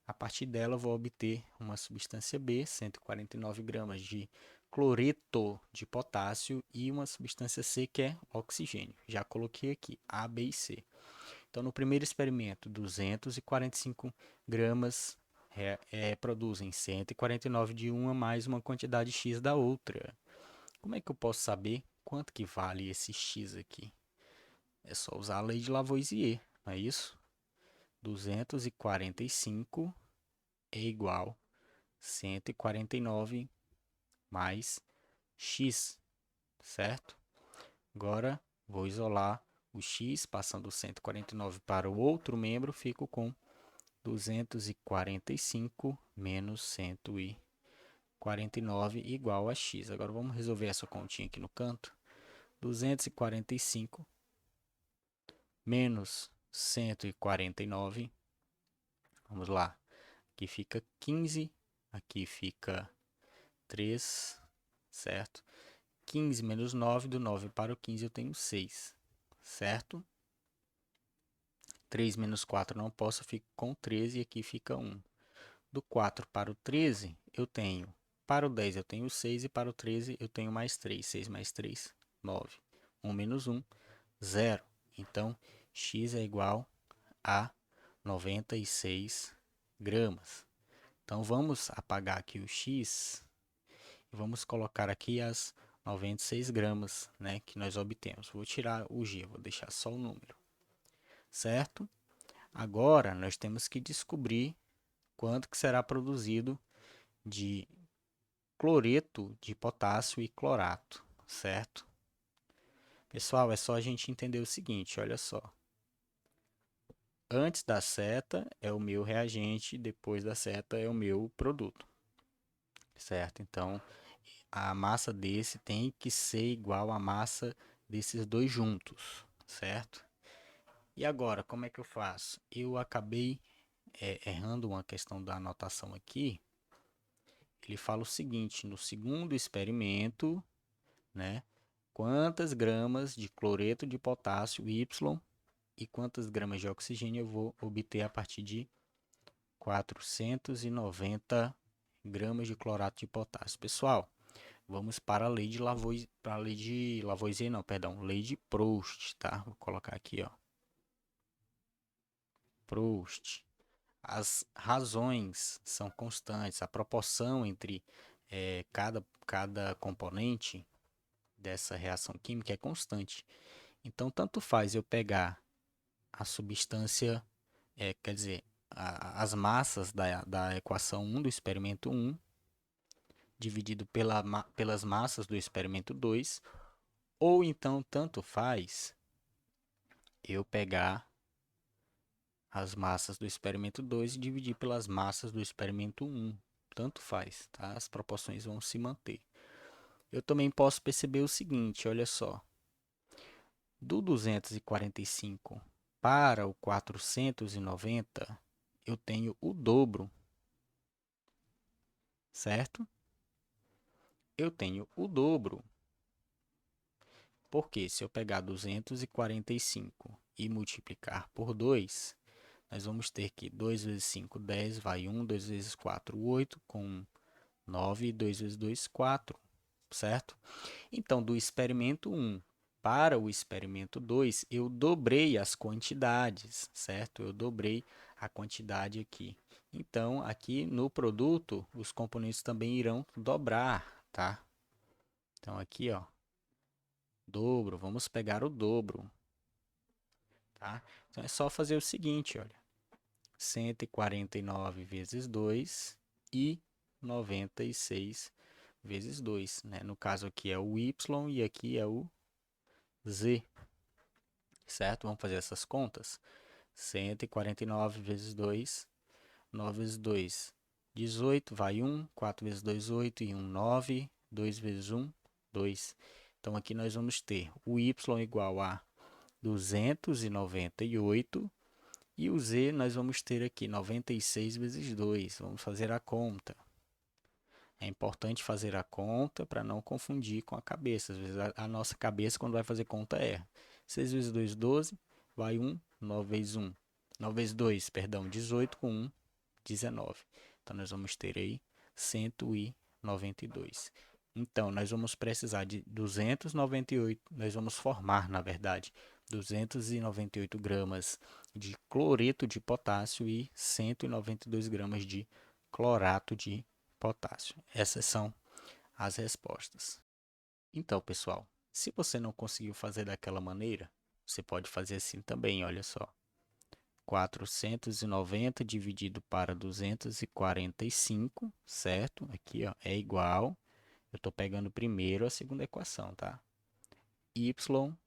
a partir dela eu vou obter uma substância B, 149 gramas de cloreto de potássio, e uma substância C, que é oxigênio. Já coloquei aqui A, B e C. Então, no primeiro experimento, 245 gramas produzem 149 de uma mais uma quantidade X da outra. Como é que eu posso saber quanto que vale esse X aqui? É só usar a lei de Lavoisier, não é isso? 245 é igual a 149 mais X, certo? Agora, vou isolar o X, passando 149 para o outro membro, fico com 245 menos 149 igual a X. Agora, vamos resolver essa continha aqui no canto. 245 menos 149. Vamos lá. Aqui fica 15, aqui fica 3, certo? 15 menos 9, do 9 para o 15 eu tenho 6, certo? 3 menos 4 não posso, eu fico com 13 e aqui fica 1. Do 4 para o 13 eu tenho, para o 10 eu tenho 6 e para o 13 eu tenho mais 3. 6 mais 3, 9. 1 menos 1, 0. Então, x é igual a 96 gramas. Então, vamos apagar aqui o x e vamos colocar aqui as 96 gramas, né, que nós obtemos. Vou tirar o g, vou deixar só o número, certo? Agora, nós temos que descobrir quanto que será produzido de cloreto de potássio e clorato, certo? Pessoal, é só a gente entender o seguinte, olha só. Antes da seta é o meu reagente, depois da seta é o meu produto, certo? Então, a massa desse tem que ser igual à massa desses dois juntos, certo? E agora, como é que eu faço? Eu acabei errando uma questão da anotação aqui. Ele fala o seguinte, no segundo experimento, né? Quantas gramas de cloreto de potássio Y e quantas gramas de oxigênio eu vou obter a partir de 490 gramas de clorato de potássio. Pessoal, vamos para a lei de Lavoisier, não, perdão, lei de Proust, tá? Vou colocar aqui, ó. Proust. As razões são constantes, a proporção entre cada componente dessa reação química é constante. Então, tanto faz eu pegar a substância, quer dizer, as massas da equação 1 do experimento 1, dividido pelas massas do experimento 2, ou então tanto faz eu pegar as massas do experimento 2 e dividir pelas massas do experimento 1. Tanto faz, tá? As proporções vão se manter. Eu também posso perceber o seguinte, olha só. Do 245 para o 490, eu tenho o dobro, certo? Eu tenho o dobro. Porque se eu pegar 245 e multiplicar por 2, nós vamos ter que 2 vezes 5, 10, vai 1, 2 vezes 4, 8, com 9, 2 vezes 2, 4, certo? Então, do experimento 1 para o experimento 2, eu dobrei as quantidades, certo? Eu dobrei a quantidade aqui. Então, aqui no produto, os componentes também irão dobrar, tá? Então, aqui, ó, dobro, vamos pegar o dobro, tá? Então, é só fazer o seguinte, olha, 149 vezes 2 e 96 vezes 2, né? No caso aqui é o Y e aqui é o Z, certo? Vamos fazer essas contas. 149 vezes 2, 9 vezes 2, 18, vai 1, 4 vezes 2, 8, e 1, 9, 2 vezes 1, 2. Então, aqui nós vamos ter o y igual a 298, e o z nós vamos ter aqui 96 vezes 2. Vamos fazer a conta. É importante fazer a conta para não confundir com a cabeça. Às vezes a nossa cabeça, quando vai fazer conta, erra. 6 vezes 2, 12. Vai 1. 9 vezes 1. 9 vezes 2, perdão, 18 com 1, 19. Então, nós vamos ter aí 192. Então, nós vamos precisar de 298, nós vamos formar, na verdade, 298 gramas de cloreto de potássio e 192 gramas de clorato de potássio. Essas são as respostas. Então, pessoal, se você não conseguiu fazer daquela maneira, você pode fazer assim também, olha só. 490 dividido para 245, certo? Aqui, ó, é igual. Eu estou pegando primeiro a segunda equação, tá? Y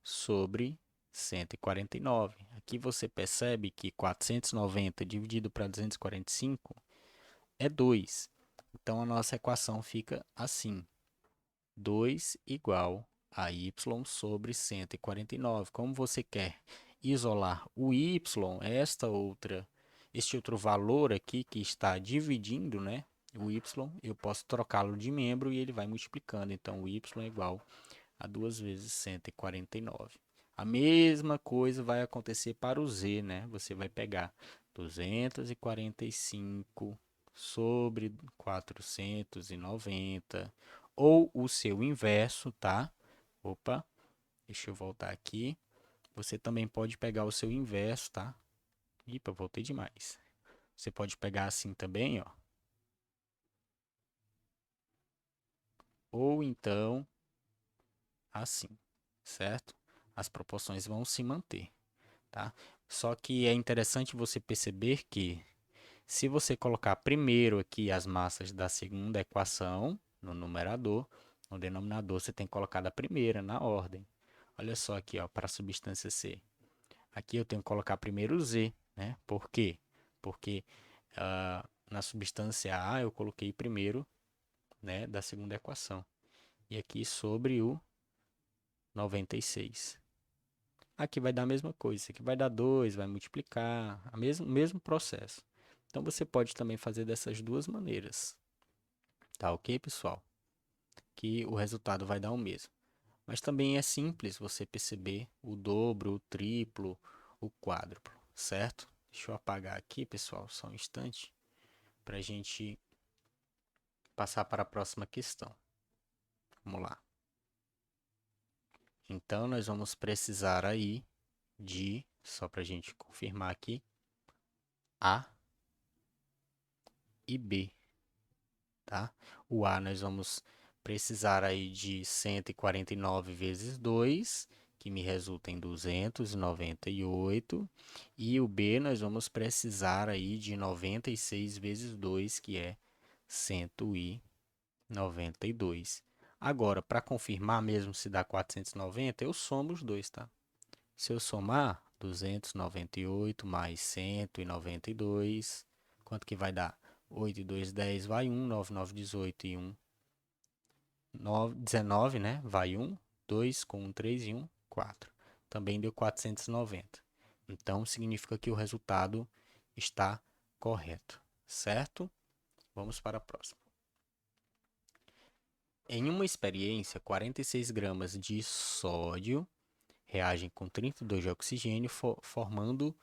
sobre 149. Aqui você percebe que 490 dividido para 245 é 2. Então, a nossa equação fica assim. 2 igual a y sobre 149. Como você quer isolar o y, este outro valor aqui que está dividindo, né? O y, eu posso trocá-lo de membro e ele vai multiplicando. Então, o y é igual a 2 vezes 149. A mesma coisa vai acontecer para o z, né? Você vai pegar 245 sobre 490, ou o seu inverso, tá? Opa, deixa eu voltar aqui. Você também pode pegar o seu inverso, tá? Ipa, voltei demais. Você pode pegar assim também, ó. Ou então, assim, certo? As proporções vão se manter, tá? Só que é interessante você perceber que se você colocar primeiro aqui as massas da segunda equação no numerador, no denominador você tem que colocar da primeira na ordem. Olha só aqui, ó, para a substância C. Aqui eu tenho que colocar primeiro o Z, né? Por quê? Porque na substância A eu coloquei primeiro, né, da segunda equação. E aqui sobre o 96. Aqui vai dar a mesma coisa. Isso aqui vai dar 2, vai multiplicar, mesmo processo. Então, você pode também fazer dessas duas maneiras. Tá ok, pessoal? Que o resultado vai dar o mesmo. Mas também é simples você perceber o dobro, o triplo, o quádruplo, certo? Deixa eu apagar aqui, pessoal, só um instante, para a gente passar para a próxima questão. Vamos lá. Então, nós vamos precisar aí de, só para a gente confirmar aqui, A e B, tá? O A nós vamos precisar aí de 149 vezes 2, que me resulta em 298. E o B nós vamos precisar aí de 96 vezes 2, que é 192. Agora, para confirmar mesmo se dá 490, eu somo os dois, tá? Se eu somar 298 mais 192, quanto que vai dar? 8 e 2, 10, vai 1, 9, 9, 18 e 1, 9, 19, né? Vai 1, 2 com 1, 3 e 1, 4. Também deu 490. Então, significa que o resultado está correto, certo? Vamos para a próxima. Em uma experiência, 46 gramas de sódio reagem com 32 de oxigênio, formando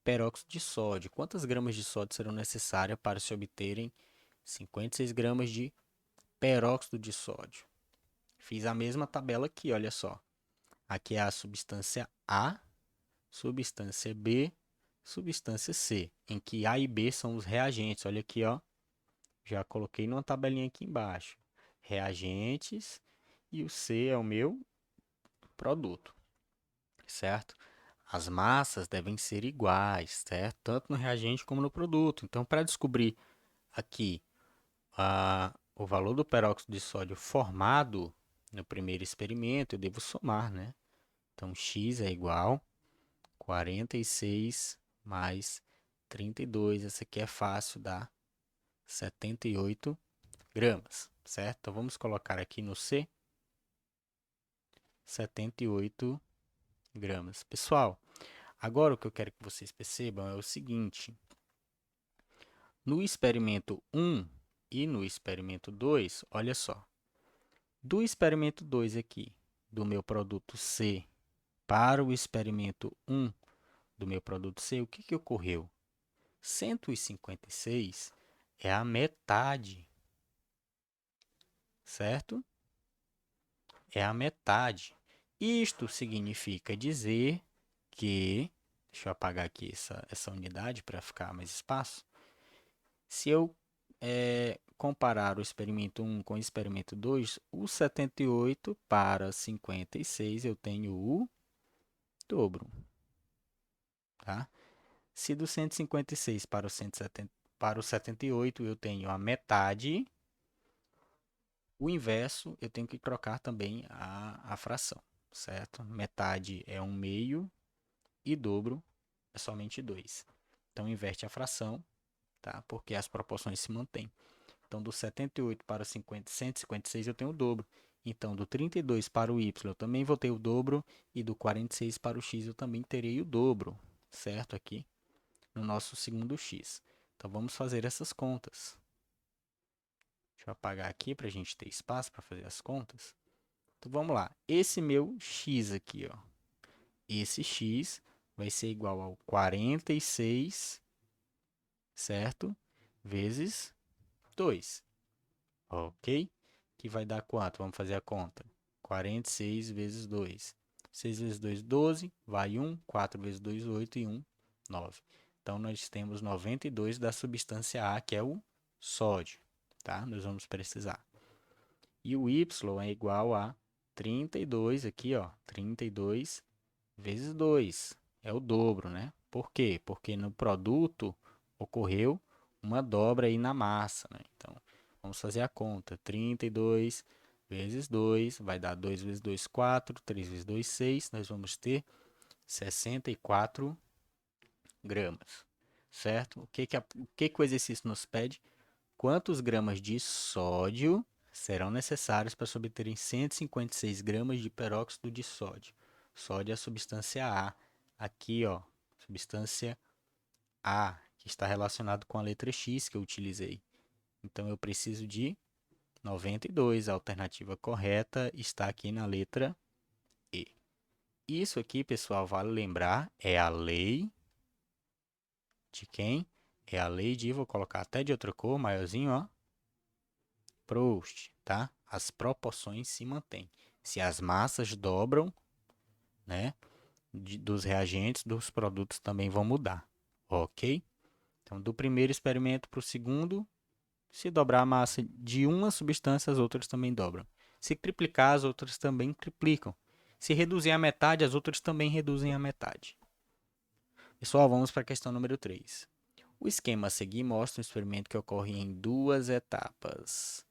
peróxido de sódio. Quantas gramas de sódio serão necessárias para se obterem 56 gramas de peróxido de sódio? Fiz a mesma tabela aqui, olha só. Aqui é a substância A, substância B, substância C, em que A e B são os reagentes. Olha aqui, ó. Já coloquei numa tabelinha aqui embaixo. Reagentes e o C é o meu produto, certo? As massas devem ser iguais, certo? Tanto no reagente como no produto. Então, para descobrir aqui o valor do peróxido de sódio formado no primeiro experimento, eu devo somar, né? Então, x é igual a 46 mais 32. Essa aqui é fácil, dá 78 gramas, certo? Então, vamos colocar aqui no C, 78 gramas. Pessoal, agora o que eu quero que vocês percebam é o seguinte. No experimento 1 e no experimento 2, olha só. Do experimento 2 aqui, do meu produto C, para o experimento 1 do meu produto C, o que ocorreu? 156 é a metade, certo? É a metade. Isto significa dizer que, deixa eu apagar aqui essa unidade para ficar mais espaço. Se eu comparar o experimento 1 com o experimento 2, o 78 para 56 eu tenho o dobro, tá? Se do 156 para o 170, para o 78 eu tenho a metade, o inverso eu tenho que trocar também a fração, certo? Metade é 1/2 e dobro é somente 2. Então, inverte a fração, tá? Porque as proporções se mantêm. Então, do 78 para o 156 eu tenho o dobro. Então, do 32 para o y eu também vou ter o dobro. E do 46 para o x eu também terei o dobro, certo? Aqui no nosso segundo x. Então, vamos fazer essas contas. Deixa eu apagar aqui para a gente ter espaço para fazer as contas. Então, vamos lá. Esse meu x aqui, ó. Esse x vai ser igual ao 46, certo? Vezes 2. Ok? Que vai dar quanto? Vamos fazer a conta. 46 vezes 2. 6 vezes 2, 12. Vai 1. 4 vezes 2, 8. E 1, 9. Então, nós temos 92 da substância A, que é o sódio. Tá? Nós vamos precisar. E o Y é igual a 32, aqui, ó. 32 vezes 2. É o dobro, né? Por quê? Porque no produto ocorreu uma dobra aí na massa, né? Então, vamos fazer a conta. 32 vezes 2 vai dar 2 vezes 2, 4. 3 vezes 2, 6. Nós vamos ter 64 gramas, certo? O que o exercício nos pede? Quantos gramas de sódio serão necessários para se obterem 156 gramas de peróxido de sódio? Sódio é a substância A. Aqui, ó, substância A, que está relacionado com a letra X que eu utilizei. Então, eu preciso de 92. A alternativa correta está aqui na letra E. Isso aqui, pessoal, vale lembrar, é a lei de quem? É a lei de, vou colocar até de outra cor, maiorzinho, ó. Proust, tá? As proporções se mantêm. Se as massas dobram, né, dos reagentes, dos produtos também vão mudar, ok? Então, do primeiro experimento para o segundo, se dobrar a massa de uma substância, as outras também dobram. Se triplicar, as outras também triplicam. Se reduzir a metade, as outras também reduzem a metade. Pessoal, vamos para a questão número 3. O esquema a seguir mostra um experimento que ocorre em duas etapas.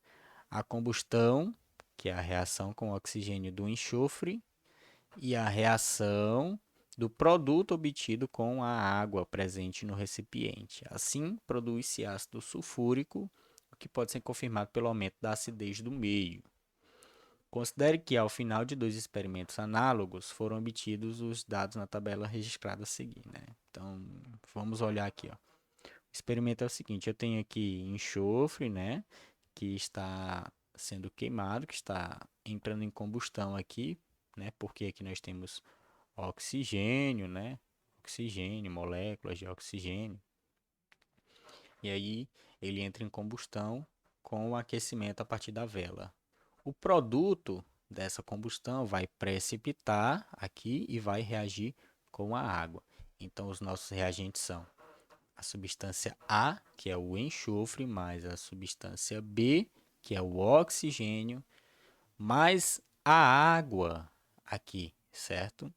A combustão, que é a reação com o oxigênio do enxofre, e a reação do produto obtido com a água presente no recipiente. Assim, produz-se ácido sulfúrico, o que pode ser confirmado pelo aumento da acidez do meio. Considere que, ao final de dois experimentos análogos, foram obtidos os dados na tabela registrada a seguir, né? Então, vamos olhar aqui, ó. O experimento é o seguinte, eu tenho aqui enxofre, né, que está sendo queimado, que está entrando em combustão aqui, né, porque aqui nós temos oxigênio, né, oxigênio, moléculas de oxigênio, e aí ele entra em combustão com o aquecimento a partir da vela. O produto dessa combustão vai precipitar aqui e vai reagir com a água. Então, os nossos reagentes são a substância A, que é o enxofre, mais a substância B, que é o oxigênio, mais a água aqui, certo?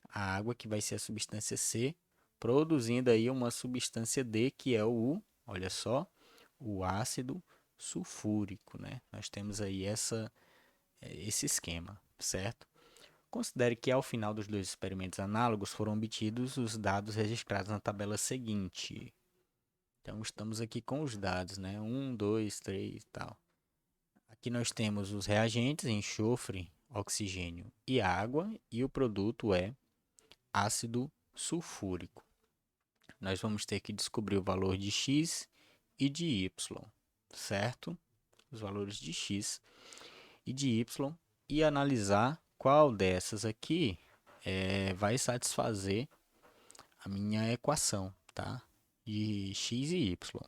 A água que vai ser a substância C, produzindo aí uma substância D, que é olha só, o ácido sulfúrico, né? Nós temos aí esse esquema, certo? Considere que ao final dos dois experimentos análogos foram obtidos os dados registrados na tabela seguinte. Então, estamos aqui com os dados, né? 1, 2, 3 e tal. Aqui nós temos os reagentes, enxofre, oxigênio e água, e o produto é ácido sulfúrico. Nós vamos ter que descobrir o valor de X e de Y, certo? Os valores de X e de Y e analisar qual dessas aqui vai satisfazer a minha equação, tá? De X e Y.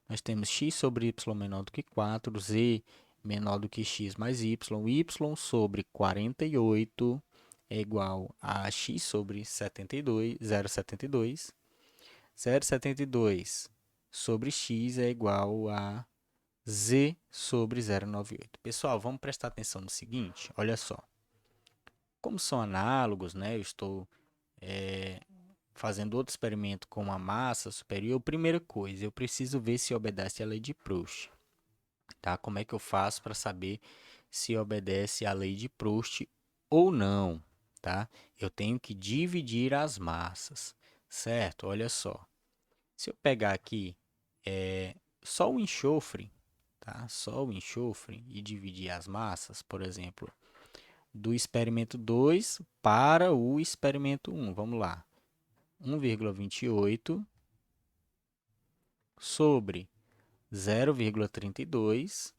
Nós temos x sobre y menor do que 4, z menor do que x mais y, y sobre 48 é igual a x sobre 72, 0,72, 0,72 sobre x é igual a z sobre 0,98. Pessoal, vamos prestar atenção no seguinte, olha só. Como são análogos, né, eu estou fazendo outro experimento com uma massa superior, primeira coisa, eu preciso ver se obedece à lei de Proust. Tá? Como é que eu faço para saber se obedece à lei de Proust ou não? Tá? Eu tenho que dividir as massas, certo? Olha só. Se eu pegar aqui só o enxofre, tá? Só o enxofre e dividir as massas, por exemplo, do experimento 2 para o experimento 1. Vamos lá. 1,28 sobre 0,32,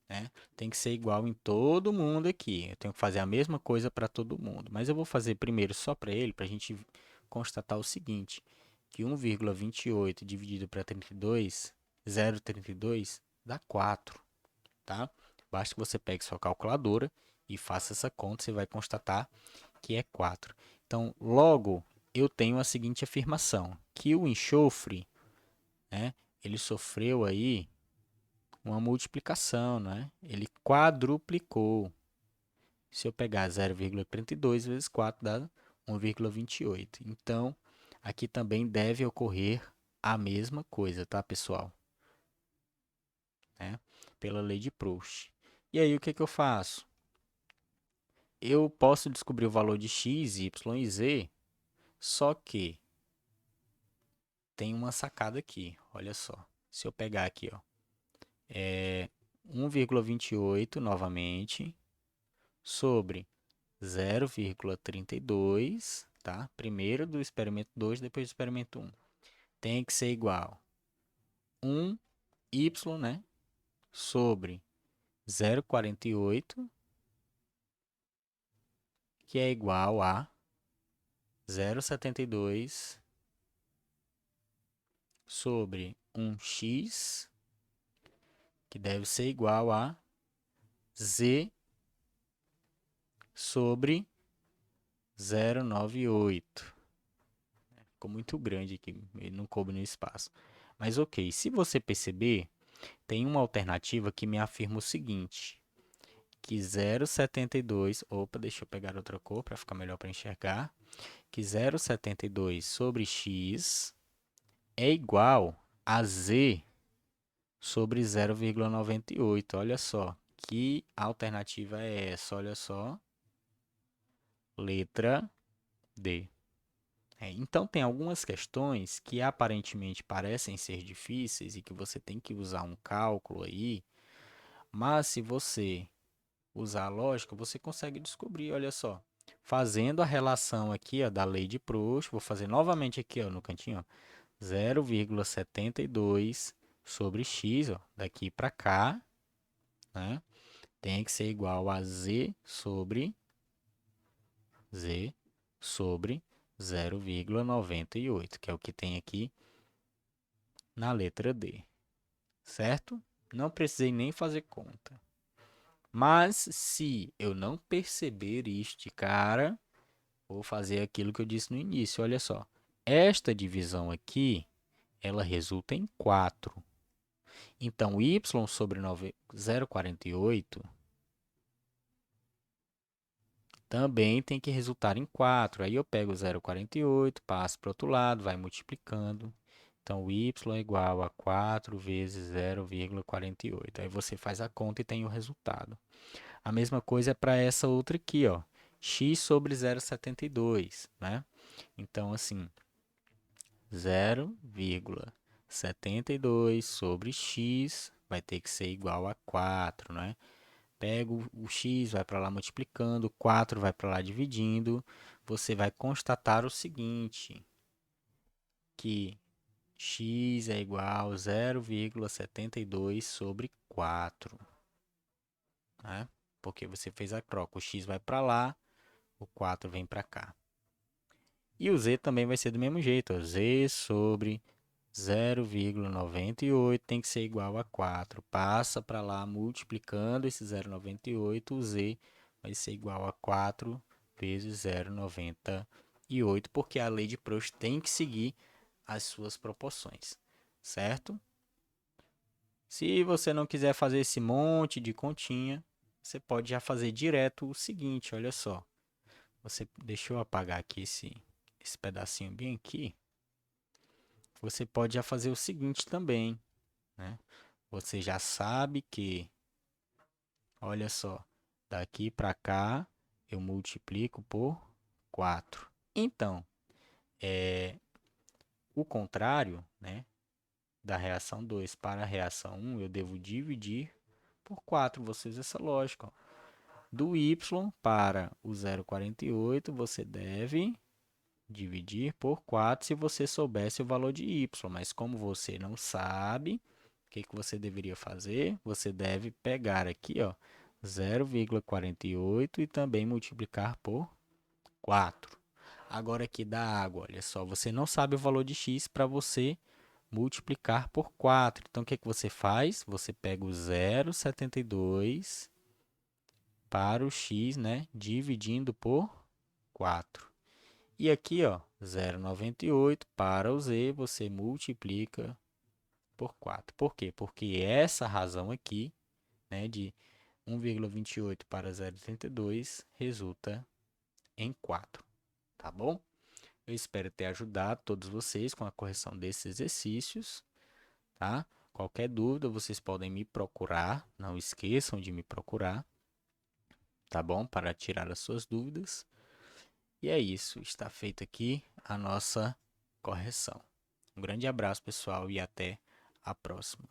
né? Tem que ser igual em todo mundo aqui. Eu tenho que fazer a mesma coisa para todo mundo. Mas eu vou fazer primeiro só para ele, para a gente constatar o seguinte, que 1,28 dividido para 32, 0,32, dá 4, tá? Basta que você pegue sua calculadora e faça essa conta, você vai constatar que é 4. Então, logo, eu tenho a seguinte afirmação, que o enxofre, né, ele sofreu aí uma multiplicação, né? Ele quadruplicou. Se eu pegar 0,32 vezes 4 dá 1,28. Então, aqui também deve ocorrer a mesma coisa, tá, pessoal? Né? Pela lei de Proust. E aí, o que eu faço? Eu posso descobrir o valor de x, y e z, só que tem uma sacada aqui, olha só. Se eu pegar aqui, ó, 1,28 novamente sobre 0,32, tá? Primeiro do experimento 2, depois do experimento 1. Tem que ser igual 1y, né? Sobre 0,48, que é igual a 0,72 sobre 1x, que deve ser igual a z sobre 0,98. Ficou muito grande aqui, ele não coube no espaço. Mas ok, se você perceber, tem uma alternativa que me afirma o seguinte, que 0,72, opa, deixa eu pegar outra cor para ficar melhor para enxergar, que 0,72 sobre x é igual a z sobre 0,98. Olha só, que alternativa é essa? Olha só, letra D. Então, tem algumas questões que aparentemente parecem ser difíceis e que você tem que usar um cálculo aí, mas se você usar a lógica, você consegue descobrir, olha só. Fazendo a relação aqui, ó, da lei de Proust, vou fazer novamente aqui, ó, no cantinho, ó, 0,72 sobre x, ó, daqui para cá, né? Tem que ser igual a z sobre 0,98, que é o que tem aqui na letra D, certo? Não precisei nem fazer conta. Mas se eu não perceber isto, cara, vou fazer aquilo que eu disse no início, olha só. Esta divisão aqui, ela resulta em 4. Então, y sobre 0,48 também tem que resultar em 4. Aí eu pego 0,48, passo para o outro lado, vai multiplicando. Então, o y é igual a 4 vezes 0,48. Aí você faz a conta e tem o resultado. A mesma coisa é para essa outra aqui, ó. X sobre 0,72, né? Então, assim, 0,72 sobre x vai ter que ser igual a 4, né? Pego o x, vai para lá multiplicando, 4 vai para lá dividindo. Você vai constatar o seguinte, que x é igual a 0,72 sobre 4, né? Porque você fez a troca, o x vai para lá, o 4 vem para cá. E o z também vai ser do mesmo jeito, ó. Z sobre 0,98 tem que ser igual a 4. Passa para lá multiplicando esse 0,98, o z vai ser igual a 4 vezes 0,98, porque a lei de Proust tem que seguir as suas proporções, certo? Se você não quiser fazer esse monte de continha, você pode já fazer direto o seguinte, olha só. Deixa eu apagar aqui esse pedacinho bem aqui. Você pode já fazer o seguinte também, né? Você já sabe que, olha só, daqui para cá eu multiplico por 4. Então, o contrário, né, da reação 2 para a reação 1, eu devo dividir por 4. Você usa essa lógica, ó. Do y para o 0,48, você deve dividir por 4 se você soubesse o valor de y. Mas como você não sabe, o que você deveria fazer? Você deve pegar aqui, ó, 0,48 e também multiplicar por 4. Agora aqui da água, olha só, você não sabe o valor de x para você multiplicar por 4. Então, o que você faz? Você pega o 0,72 para o x, né, dividindo por 4. E aqui, ó, 0,98 para o z, você multiplica por 4. Por quê? Porque essa razão aqui, né, de 1,28 para 0,32 resulta em 4, tá bom? Eu espero ter ajudado todos vocês com a correção desses exercícios, tá? Qualquer dúvida, vocês podem me procurar, não esqueçam de me procurar, tá bom? Para tirar as suas dúvidas. E é isso, está feita aqui a nossa correção. Um grande abraço, pessoal, e até a próxima.